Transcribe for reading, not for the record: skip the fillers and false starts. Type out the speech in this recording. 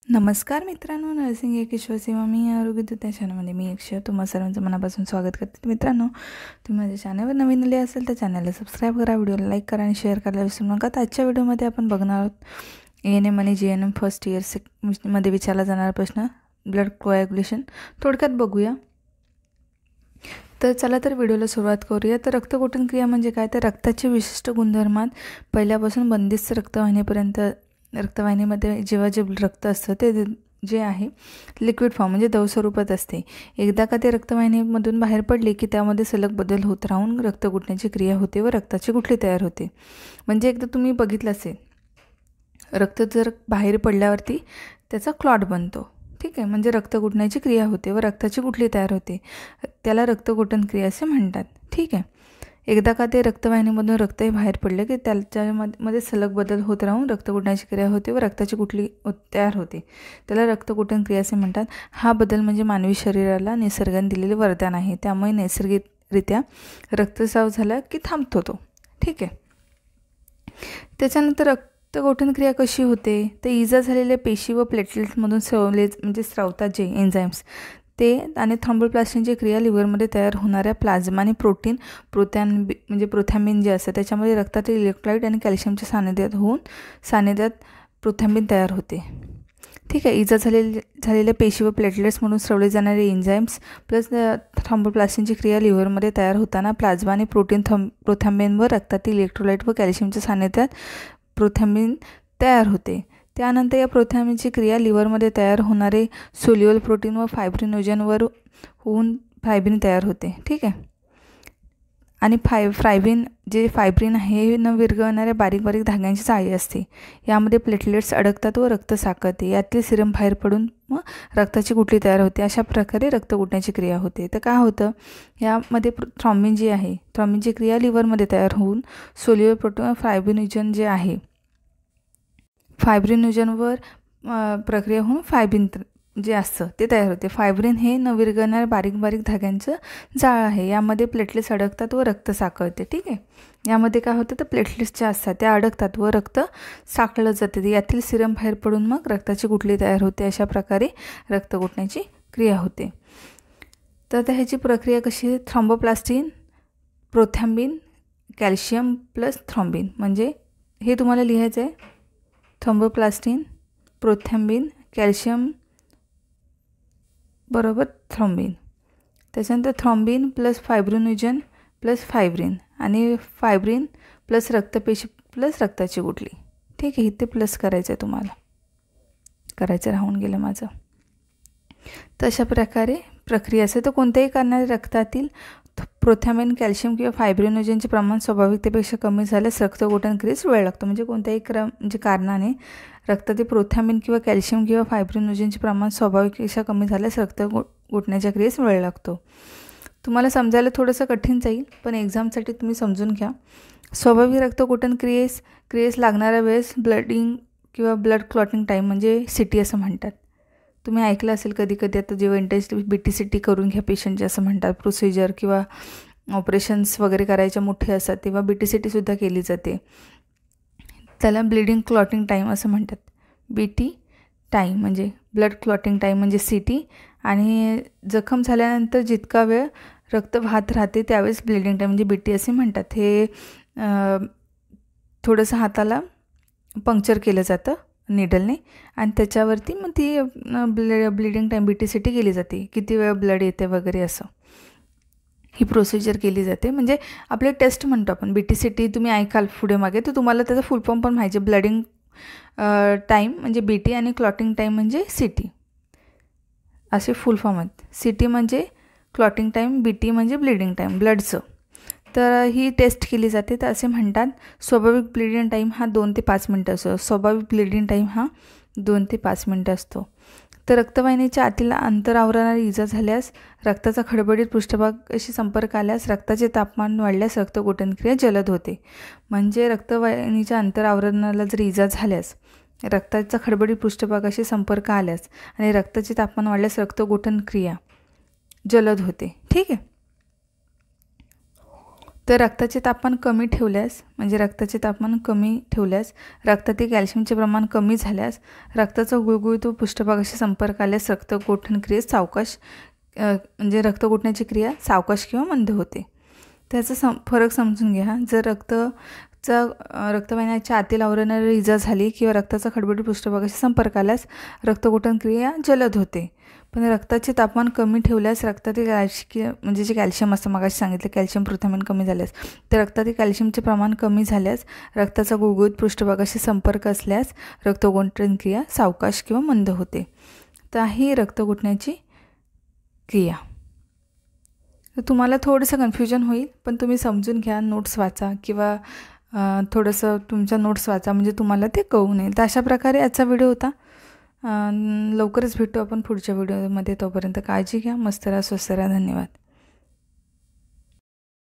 नमस्कार मित्रांनो, नर्सिंग एक ईश्वरसेवा मी आरोग्य दूत या चॅनलमध्ये मी अक्षय तुम्हा सर्वांचं मनापासून स्वागत करते. मित्रांनो, तुम्ही माझ्या चॅनलवर नवीन आले असेल तर चॅनलला सबस्क्राईब करा, व्हिडिओला लाईक करा आणि शेअर करायला विसरू नका. तर आजच्या व्हिडिओमध्ये आपण बघणार आहोत ANM आणि GNM फर्स्ट इयर मध्ये विचारला जाणारा प्रश्न ब्लड कोॲग्युलेशन थोडक्यात बघूया. तर चला तर व्हिडिओला सुरुवात करूया. तर रक्तकोटन क्रिया म्हणजे काय? तर रक्ताचे विशिष्ट गुणधर्मात पहिल्यापासून बंदिस्त रक्तवाहिनीपर्यंत रक्तवाहिनीमध्ये जेव्हा जे रक्त असतं ते जे आहे लिक्विड फॉर्म म्हणजे द्रव स्वरूपात असते. एकदा का ते रक्तवाहिनीमधून बाहेर पडले की त्यामध्ये सलग बदल होत राहून रक्त गुटण्याची क्रिया होते व रक्ताची गुठली तयार होते. म्हणजे एकदा तुम्ही बघितलं असेल, रक्त जर बाहेर पडल्यावरती त्याचा क्लॉट बनतो. ठीक आहे, म्हणजे रक्त गुटण्याची क्रिया होते व रक्ताची गुठली तयार होते. त्याला रक्तकोटन क्रिया असे म्हणतात. ठीक आहे, एकदा का ते रक्तवाहिनीमधून रक्तही बाहेर पडले की त्याच्यामध्ये सलग बदल होत राहून रक्तकोटण्याची क्रिया होते व रक्ताची गुठली तयार होते. त्याला रक्तकोटन क्रिया असे म्हणतात. हा बदल म्हणजे मानवी शरीराला निसर्गाने दिलेले वरदान आहे. त्यामुळे नैसर्गिकरित्या रक्तस्राव झाला की थांबतो तो. ठीक आहे, त्याच्यानंतर रक्तकोटन क्रिया कशी होते? तर इजा झालेल्या पेशी व प्लेटलेट्समधून स्रावतात जे एन्झाईम्स ते आणि थ्रोम्बोप्लास्टिनची क्रिया लिव्हरमध्ये तयार होणाऱ्या प्लाझ्मा आणि प्रोथॅम्बिन जे असतं त्याच्यामध्ये रक्तातील इलेक्ट्रोलाइट आणि कॅल्शियमच्या सानिध्यात प्रोथॅम्बिन तयार होते. ठीक आहे, इजा झालेल्या पेशी व प्लेटलेट्समधून स्रवले जाणारे एन्झाईम्स प्लस थ्रोम्बोप्लास्टिनची क्रिया लिव्हरमध्ये तयार होताना प्लाझ्मा आणि प्रोथॅम्बिन व रक्तातील इलेक्ट्रोलाइट व कॅल्शियमच्या सानिध्यात प्रोथॅम्बिन तयार होते. त्यानंतर या प्रोथॅम्बिनची क्रिया लिव्हरमध्ये तयार होणारे सोल्युबल प्रोटीन व फायब्रिनोजनवर होऊन फायब्रिन तयार होते. ठीक आहे, आणि फायब्रिन आहे हे न विरघळणाऱ्या बारीक बारीक धाग्यांची जाळी असते. यामध्ये प्लेटलेट्स अडकतात व रक्त साकळते. यातील सिरम बाहेर पडून मग रक्ताची गुठली तयार होते. अशा प्रकारे रक्त गुटण्याची क्रिया होते. तर काय होतं, यामध्ये थ्रॉम्बिन जी आहे, थ्रॉम्बिनची क्रिया लिव्हरमध्ये तयार होऊन सोल्युबल प्रोटीन व फायब्रिनोजन जे आहे फायब्रिनोजनवर प्रक्रिया होऊन फायब्रिन जे असतं ते तयार होते. फायब्रिन हे न विरघळणाऱ्या बारीक बारीक धाग्यांचं जाळ आहे. यामध्ये प्लेटलेट्स अडकतात व रक्त साकळते. ठीक आहे, यामध्ये काय होतं तर प्लेटलेट्स ज्या असतात त्या अडकतात व रक्त साकळलं जाते. यातील सिरम बाहेर पडून मग रक्ताची गुठली तयार होते. अशा प्रकारे रक्त गुटण्याची क्रिया होते. तर आता ह्याची प्रक्रिया कशी आहे? थ्रोम्बोप्लास्टिन, प्रोथॅम्बिन, कॅल्शियम प्लस थ्रॉम्बिन, म्हणजे हे तुम्हाला लिहायचं आहे. थ्रोम्बोप्लास्टिन, प्रोथॅम्बिन, कॅल्शियम बरोबर थ्रॉम्बिन. त्याच्यानंतर थ्रॉम्बिन प्लस फायब्रिनोजन प्लस फायब्रिन आणि फायब्रिन प्लस रक्तपेशी प्लस रक्ताची गुठली. ठीक आहे, इथे प्लस करायचं आहे, तुम्हाला करायचं राहून गेलं माझं. तर अशा प्रकारे प्रक्रिया असते. तर कोणत्याही कारणाने रक्तातील प्रोथॅम्बिन, कॅल्शियम किंवा फायब्रिनोजनचे प्रमाण स्वाभाविकतेपेक्षा कमी झाल्यास रक्तकोटन क्रियेस वेळ लागतो. म्हणजे कोणत्याही कारणाने रक्तातील प्रोथॅम्बिन किंवा कॅल्शियम किंवा फायब्रिनोजनचे प्रमाण स्वाभाविकपेक्षा कमी झाल्यास रक्त गुटण्याच्या क्रियेस वेळ लागतो. तुम्हाला समजायला थोडंसं कठीण जाईल, पण एक्झामसाठी तुम्ही समजून घ्या. स्वाभाविक रक्तकोटन क्रियेस लागणाऱ्या वेळेस ब्लडिंग किंवा ब्लड क्लॉटिंग टाईम म्हणजे CT असं म्हणतात. तुम्ही ऐकलं असेल कधी कधी. आता जेव्हा इंटेन्सिव्ह BT-CT करून घ्या पेशंटचे असं म्हणतात. प्रोसिजर किंवा ऑपरेशन्स वगैरे करायचे मोठे असतात तेव्हा BT-CT सुद्धा केली जाते. त्याला ब्लिडिंग क्लॉटिंग टाईम असं म्हणतात. BT टाईम म्हणजे ब्लड क्लॉटिंग टाईम म्हणजे CT. आणि जखम झाल्यानंतर जितका वेळ रक्त वाहत राहते त्यावेळेस ब्लिडिंग टाईम म्हणजे BT असे म्हणतात. हे थोडंसं हाताला पंक्चर केलं जातं निडलने आणि त्याच्यावरती मग ती ब्लिडिंग टाईम BT-CT केली जाते. किती वेळ ब्लड येते वगैरे असं ही प्रोसिजर केली जाते. म्हणजे आपले टेस्ट म्हणतो आपण BT-CT. तुम्ही ऐकाल पुढे मागे तर तुम्हाला त्याचा फुल फॉर्म पण माहिती. ब्लडिंग टाईम म्हणजे BT आणि क्लॉटिंग टाईम म्हणजे CT असे फुल फॉर्म आहेत. CT म्हणजे क्लॉटिंग टाईम, BT म्हणजे ब्लिडिंग टाईम ब्लडचं. तर ही टेस्ट केली जाते. तर असे म्हणतात स्वाभाविक ब्लिडिंग टाईम हा 2 ते 5 मिनटं असतो. स्वाभाविक ब्लिडिंग टाईम हा 2 ते 5 मिनटं असतो. तर रक्तवाहिनीच्या आतील अंतर आवरणारी इजा झाल्यास, रक्ताचा खडबडीत पृष्ठभाग अशी संपर्क आल्यास, रक्ताचे तापमान वाढल्यास रक्तकोटन क्रिया जलद होते. म्हणजे रक्तवाहिनीच्या अंतर आवरणाला जर इजा झाल्यास, रक्ताचा खडबडीत पृष्ठभागाशी संपर्क आल्यास आणि रक्ताचे तापमान वाढल्यास रक्तकोटन क्रिया जलद होते. ठीक आहे, तर रक्ताचे तापमान कमी ठेवल्यास म्हणजे रक्ताचे तापमान कमी ठेवल्यास रक्तातील कॅल्शियमचे प्रमाण कमी झाल्यास रक्ताचा गुळगुळीत व पृष्ठभागाशी संपर्क आल्यास रक्तगोठण क्रियेत सावकाश म्हणजे रक्त गोठण्याची क्रिया सावकाश किंवा मंद होते. त्याचा फरक समजून घ्या. जर रक्तवाहिन्याच्या आतील आवरणाला इजा झाली किंवा रक्ताचा खडबडीत पृष्ठभागाशी संपर्क आल्यास रक्तगोठण क्रिया जलद होते. पण रक्ताचे तापमान कमी ठेवल्यास रक्तातील म्हणजे जे कॅल्शियम असतं मगाशी सांगितलं कॅल्शियम प्रथिन कमी झाल्यास तर रक्तातील कॅल्शियमचे प्रमाण कमी झाल्यास रक्ताचा गुळगुळीत पृष्ठभागाशी संपर्क असल्यास रक्तगोठण क्रिया सावकाश किंवा मंद होते. तर ही रक्त गोठण्याची क्रिया. तर तुम्हाला थोडंसं कन्फ्युजन होईल पण तुम्ही समजून घ्या, नोट्स वाचा किंवा थोडंसं तुमच्या नोट्स वाचा म्हणजे तुम्हाला ते कळू नये. तर अशा प्रकारे आजचा व्हिडिओ होता. लवकरच भेटू आपण पुढच्या व्हिडिओमध्ये. तोपर्यंत काळजी घ्या, मस्त राहा, स्वस्त राहा. धन्यवाद.